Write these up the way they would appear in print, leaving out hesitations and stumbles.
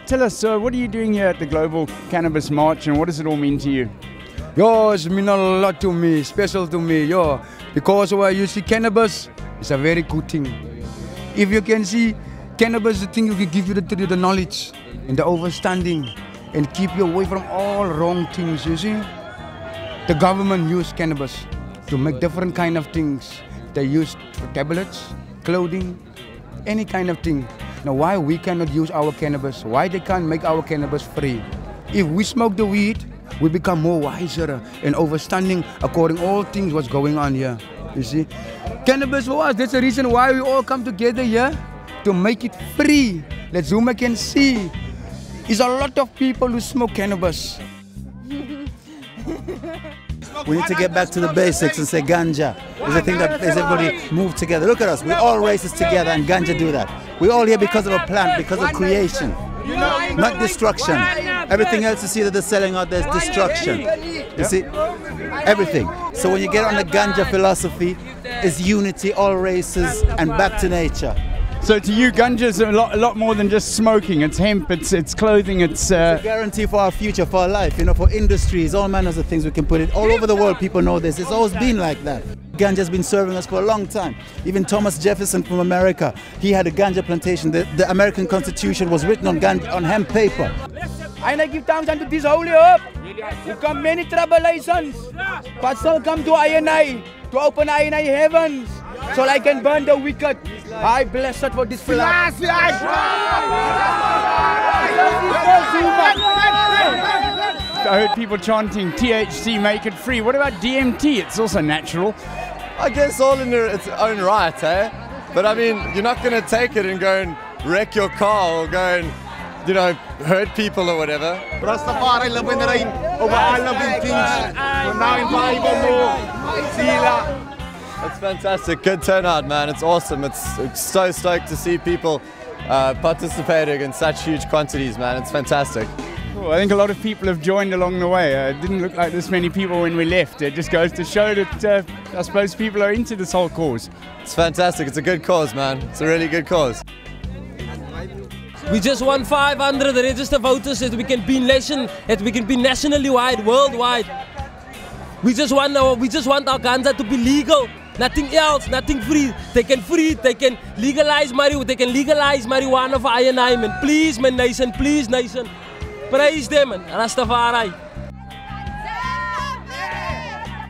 Tell us, what are you doing here at the Global Cannabis March and what does it all mean to you? Yo, it's mean a lot to me, special to me, yo. Because when you see cannabis, it's a very good thing. If you can see cannabis, the thing you can give you the knowledge and the understanding and keep you away from all wrong things, you see. The government use cannabis to make different kind of things. They use for tablets, clothing, any kind of thing. Now why we cannot use our cannabis? Why they can't make our cannabis free? If we smoke the weed, we become more wiser and understanding according all things what's going on here. You see? Cannabis for us, that's the reason why we all come together here to make it free. Let's zoom and can see. There's a lot of people who smoke cannabis. We need to get back to the basics and say ganja is the thing that makes everybody move together. Look at us, we're all races together and ganja do that. We're all here because of a plant, because of creation, not destruction. Everything else you see that they're selling out there is destruction. You see, everything. So when you get on the ganja philosophy, it's unity, all races, and back to nature. So to you, ganja is a lot more than just smoking. It's hemp, it's clothing, it's a guarantee for our future, for our life, you know, for industries, all manners of things we can put it. All over the world, people know this. It's always been like that. Ganja's been serving us for a long time. Even Thomas Jefferson from America, he had a ganja plantation. The American Constitution was written on hemp paper. I give thanks unto this holy hope, who come many tribulations, but still come to I&I, to open I&I heavens, so I can burn the wicked. I bless it for this flag. I heard people chanting THC, make it free. What about DMT? It's also natural. I guess all in its own right, eh? But I mean, you're not going to take it and go and wreck your car or go and, you know, hurt people or whatever. Rastafari live in the rain, over all living things. We're now in Bible, Sila. That's fantastic. Good turnout, man. It's awesome. It's so stoked to see people participating in such huge quantities, man. It's fantastic. Cool. I think a lot of people have joined along the way. It didn't look like this many people when we left. It just goes to show that I suppose people are into this whole cause. It's fantastic. It's a good cause, man. It's a really good cause. We just want 500 registered voters that we can be nationally wide, worldwide. We just want our ganja to be legal. Nothing else, nothing free. They can legalize marijuana for I&I, man. Please, man, nation, please, nation. Praise them, man. Rastafari.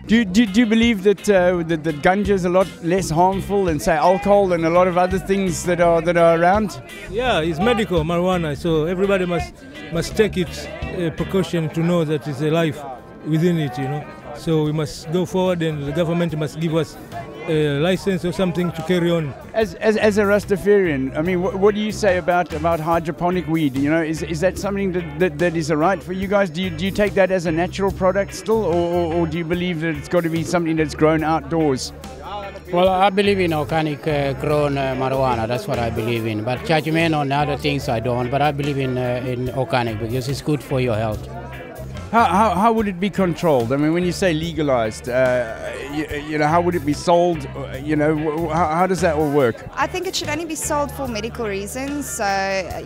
Do you believe that that ganja is a lot less harmful than, say, alcohol and a lot of other things that are around? Yeah, it's medical marijuana, so everybody must take its precaution to know that it's a life within it, you know. So we must go forward, and the government must give us a license or something to carry on. As a Rastafarian, I mean, what do you say about hydroponic weed? You know, is that something that is a right for you guys? Do you take that as a natural product still, or do you believe that it's got to be something that's grown outdoors? Well, I believe in organic grown marijuana. That's what I believe in. But judgment on other things I don't. But I believe in organic because it's good for your health. How would it be controlled? I mean, when you say legalized, you know, how would it be sold? You know, how does that all work? I think it should only be sold for medical reasons. So,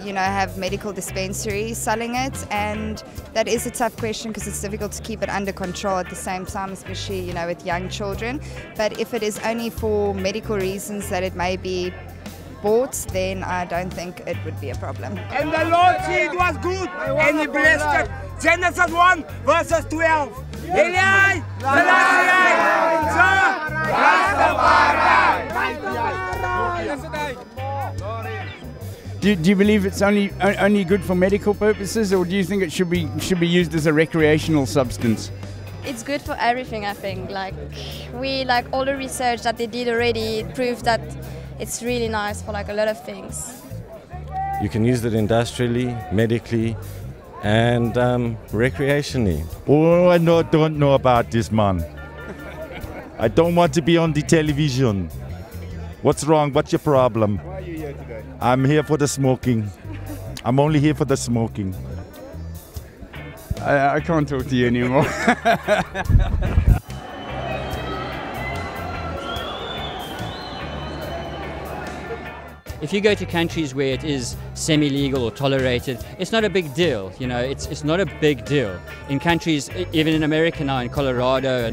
you know, have medical dispensaries selling it, and that is a tough question because it's difficult to keep it under control at the same time, especially, you know, with young children. But if it is only for medical reasons that it may be bought, then I don't think it would be a problem. And the Lord said it was good, and He blessed it. Genesis 1 verses 12. Eli, Do you believe it's only good for medical purposes, or do you think it should be used as a recreational substance? It's good for everything, I think. Like all the research that they did already proved that it's really nice for like a lot of things. You can use it industrially, medically, and recreationally. Oh, I don't know about this, man. I don't want to be on the television. What's wrong? What's your problem? Why are you here today? I'm here for the smoking. I'm only here for the smoking. I can't talk to you anymore. If you go to countries where it is semi-legal or tolerated, it's not a big deal. You know, it's not a big deal. In countries, even in America now, in Colorado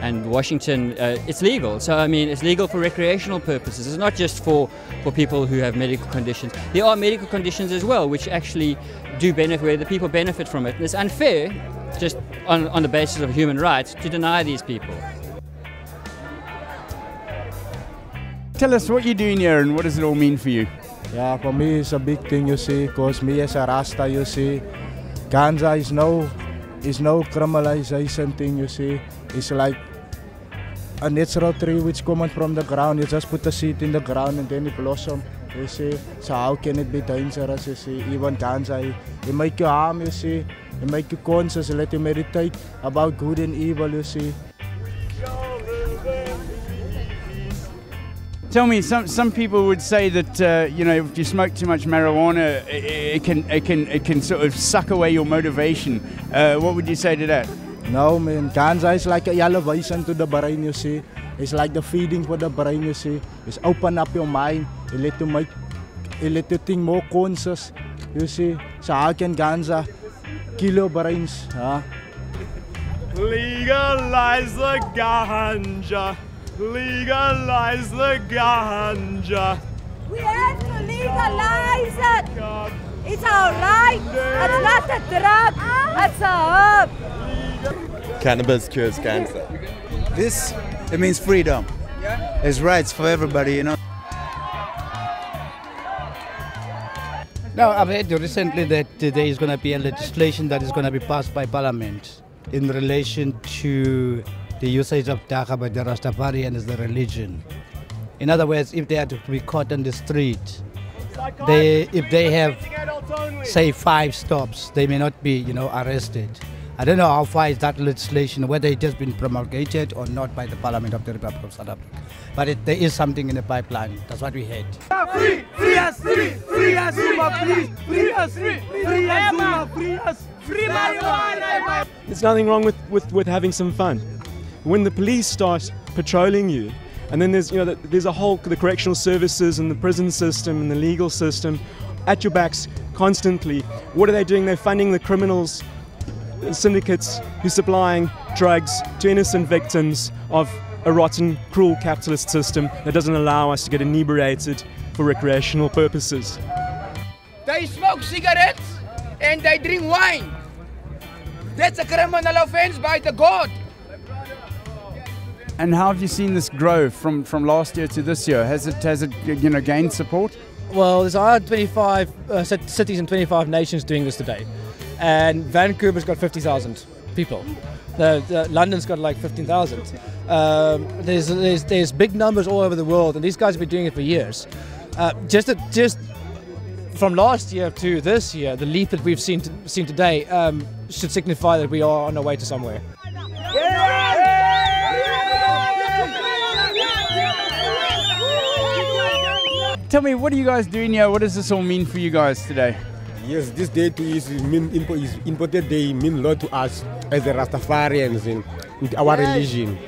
and Washington, it's legal. So I mean, it's legal for recreational purposes. It's not just for people who have medical conditions. There are medical conditions as well, which actually do benefit, where the people benefit from it. And it's unfair, just on the basis of human rights, to deny these people. Tell us what you're doing here and what does it all mean for you? Yeah, for me it's a big thing, you see, because me as a Rasta, you see, ganja is no criminalization thing, you see. It's like a natural tree which comes from the ground. You just put the seed in the ground and then it blossoms, you see. So how can it be dangerous, you see? Even ganja, it make you harm, you see. It make you conscious, let you meditate about good and evil, you see. Tell me, some people would say that you know, if you smoke too much marijuana, it can sort of suck away your motivation. What would you say to that? No, man, ganja is like a elevation to the brain, you see. It's like the feeding for the brain, you see. It's open up your mind. It let you think more conscious, you see. So how can ganja kill your brains? Huh? Legalize the ganja. Legalize the ganja. We have to legalize it. It's our right. It's not a drug. It's a herb. Cannabis cures cancer. This, it means freedom. It's rights for everybody, you know. Now, I've heard recently that there is going to be a legislation that is going to be passed by Parliament in relation to the usage of daga by the Rastafarian as the religion. In other words, if they are to be caught on the street, if they have, say, 5 stops, they may not be, you know, arrested. I don't know how far is that legislation, whether it has been promulgated or not by the Parliament of the Republic of South Africa. But there is something in the pipeline. That's what we heard. Free, free as free, free as Zuma, free, free as free, free as Zuma, free as free marijuana. There's nothing wrong with having some fun. When the police start patrolling you, and then there's, you know, there's a whole, the correctional services and the prison system and the legal system at your backs constantly. What are they doing? They're funding the criminals, syndicates who are supplying drugs to innocent victims of a rotten, cruel capitalist system that doesn't allow us to get inebriated for recreational purposes. They smoke cigarettes and they drink wine. That's a criminal offense by the God. And how have you seen this grow from last year to this year? Has it you know, gained support? Well, there's 125 cities and 25 nations doing this today, and Vancouver's got 50,000 people. London's got like 15,000. There's big numbers all over the world, and these guys have been doing it for years. Just from last year to this year, the leap that we've seen today should signify that we are on our way to somewhere. Tell me, what are you guys doing here? What does this all mean for you guys today? Yes, this day too is important day, mean a lot to us as the Rastafarians in our religion.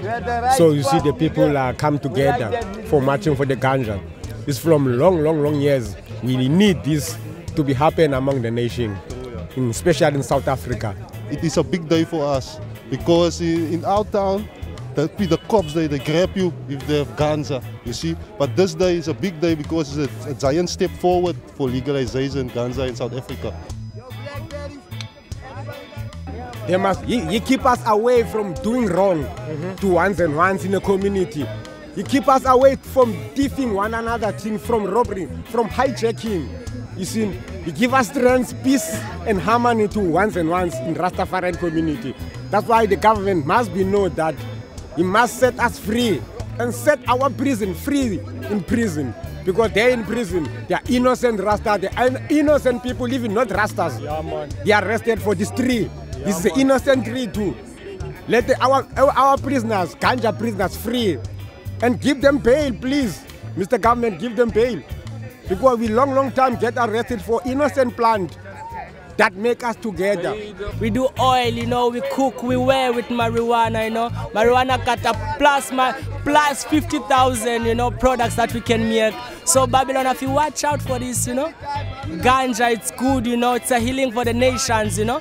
So you see the people come together for marching for the ganja. It's from long years. We need this to be happen among the nation, especially in South Africa. It is a big day for us because in our town, the cops, they grab you if they have ganja, you see. But this day is a big day because it's a giant step forward for legalization ganja in South Africa. They must, you keep us away from doing wrong to ones and ones in the community. You keep us away from thieving one another, thing, from robbery, from hijacking. You see, you give us strength, peace and harmony to ones and ones in Rastafarian community. That's why the government must be know that he must set us free and set our prison free in prison. because they're in prison. They are innocent Rasta. They are innocent people living, not Rastas. Yeah, man. They are arrested for this tree. This is an innocent tree too. Let our prisoners, ganja prisoners, free, and give them bail, please. Mr. Government, give them bail, because we long time get arrested for innocent plant that make us together. We do oil, you know, we cook, we wear with marijuana, you know. Marijuana got a plus 50,000, you know, products that we can make. So Babylon, if you watch out for this, you know, ganja, it's good, you know, it's a healing for the nations, you know.